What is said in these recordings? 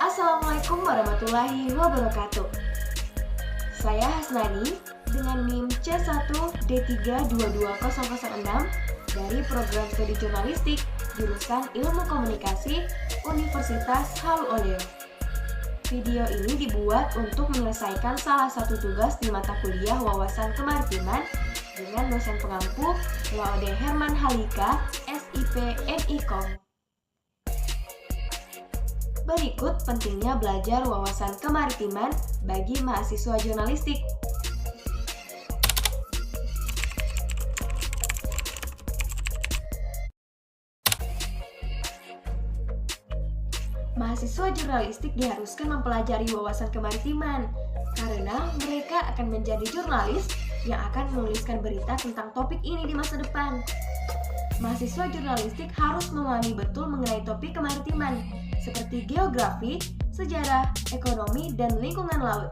Assalamualaikum warahmatullahi wabarakatuh. Saya Hasnani dengan NIM C1D3220006 dari Program Studi Jurnalistik jurusan Ilmu Komunikasi Universitas Halu Oleo. Video ini dibuat untuk menyelesaikan salah satu tugas di mata kuliah Wawasan Kemaritiman dengan dosen pengampu Laude Herman Halika, SIP MIKOM. Berikut pentingnya belajar wawasan kemaritiman bagi mahasiswa jurnalistik. Mahasiswa jurnalistik diharuskan mempelajari wawasan kemaritiman karena mereka akan menjadi jurnalis yang akan menuliskan berita tentang topik ini di masa depan. Mahasiswa jurnalistik harus memahami betul mengenai topik kemaritiman seperti geografi, sejarah, ekonomi, dan lingkungan laut.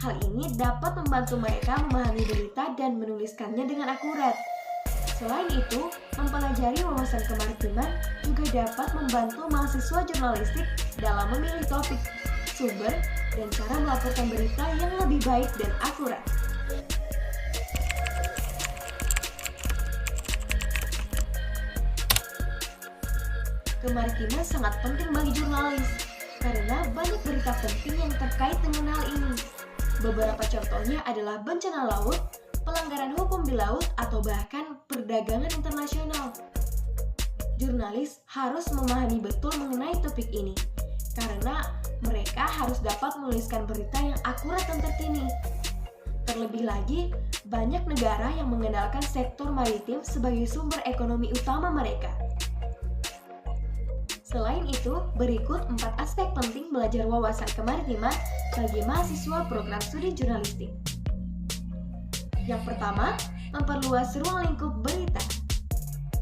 Hal ini dapat membantu mereka memahami berita dan menuliskannya dengan akurat. Selain itu, mempelajari wawasan kemaritiman juga dapat membantu mahasiswa jurnalistik dalam memilih topik, sumber, dan cara melaporkan berita yang lebih baik dan akurat. Kemaritiman sangat penting bagi jurnalis karena banyak berita penting yang terkait dengan hal ini. Beberapa contohnya adalah bencana laut, pelanggaran hukum di laut, atau bahkan perdagangan internasional. Jurnalis harus memahami betul mengenai topik ini karena mereka harus dapat menuliskan berita yang akurat dan terkini. Terlebih lagi, banyak negara yang mengandalkan sektor maritim sebagai sumber ekonomi utama mereka. Selain itu, berikut 4 aspek penting belajar wawasan kemaritiman bagi mahasiswa program studi jurnalistik. Yang pertama, memperluas ruang lingkup berita.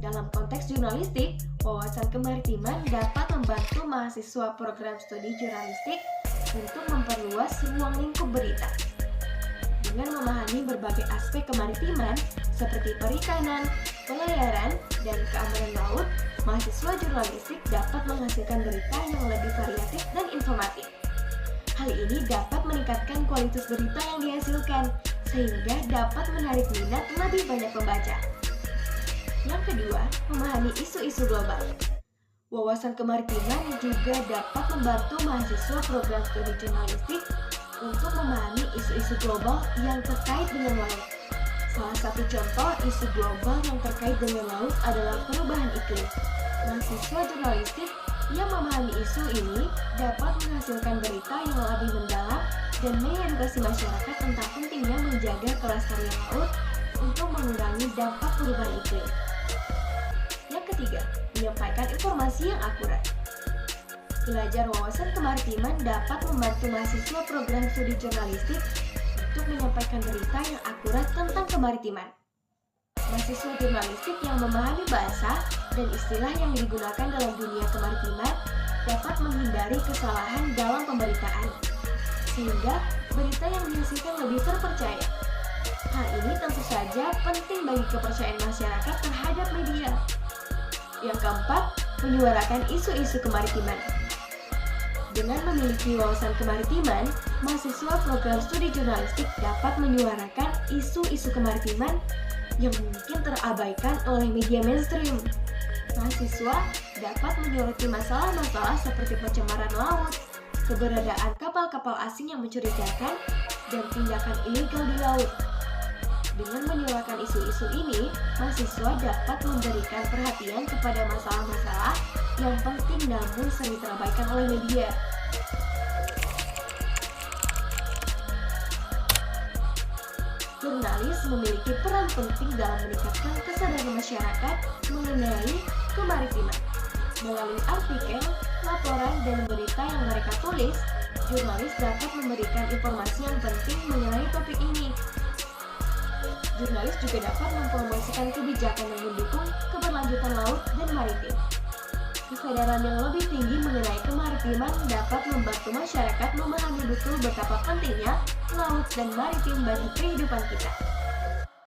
Dalam konteks jurnalistik, wawasan kemaritiman dapat membantu mahasiswa program studi jurnalistik untuk memperluas ruang lingkup berita. Dengan memahami berbagai aspek kemaritiman seperti perikanan, pelayaran, dan keamanan laut, mahasiswa jurnalistik dapat menghasilkan berita yang lebih variatif dan informatif. Hal ini dapat meningkatkan kualitas berita yang dihasilkan, sehingga dapat menarik minat lebih banyak pembaca. Yang kedua, memahami isu-isu global. Wawasan kemaritiman juga dapat membantu mahasiswa program studi jurnalistik untuk memahami isu-isu global yang terkait dengan laut. Salah satu contoh isu global yang terkait dengan laut adalah perubahan iklim. Mahasiswa jurnalistik yang memahami isu ini dapat menghasilkan berita yang lebih mendalam dan mengedukasi masyarakat tentang pentingnya menjaga kelestarian laut untuk mengurangi dampak perubahan iklim. Yang ketiga, menyampaikan informasi yang akurat. Belajar wawasan kemaritiman dapat membantu mahasiswa program studi jurnalistik untuk menyampaikan berita yang akurat tentang kemaritiman. Mahasiswa jurnalistik yang memahami bahasa dan istilah yang digunakan dalam dunia kemaritiman dapat menghindari kesalahan dalam pemberitaan, sehingga berita yang dihasilkan lebih terpercaya. Hal ini tentu saja penting bagi kepercayaan masyarakat terhadap media. Yang keempat, menyuarakan isu-isu kemaritiman. Dengan memiliki wawasan kemaritiman, mahasiswa program studi jurnalistik dapat menyuarakan isu-isu kemaritiman yang mungkin terabaikan oleh media mainstream. Mahasiswa dapat menyoroti masalah-masalah seperti pencemaran laut, keberadaan kapal-kapal asing yang mencurigakan, dan tindakan ilegal di laut. Dengan menyuarakan isu-isu ini, mahasiswa dapat memberikan perhatian kepada masalah-masalah yang penting namun sering terabaikan oleh media. Jurnalis memiliki peran penting dalam meningkatkan kesadaran masyarakat mengenai kemaritiman. Melalui artikel, laporan, dan berita yang mereka tulis, jurnalis dapat memberikan informasi yang penting mengenai topik ini. Jurnalis juga dapat mempromosikan kebijakan yang mendukung keberlanjutan laut dan maritim. Kesadaran yang lebih tinggi mengenai kemaritiman dapat membantu masyarakat memahami betul betapa pentingnya laut dan maritim bagi kehidupan kita.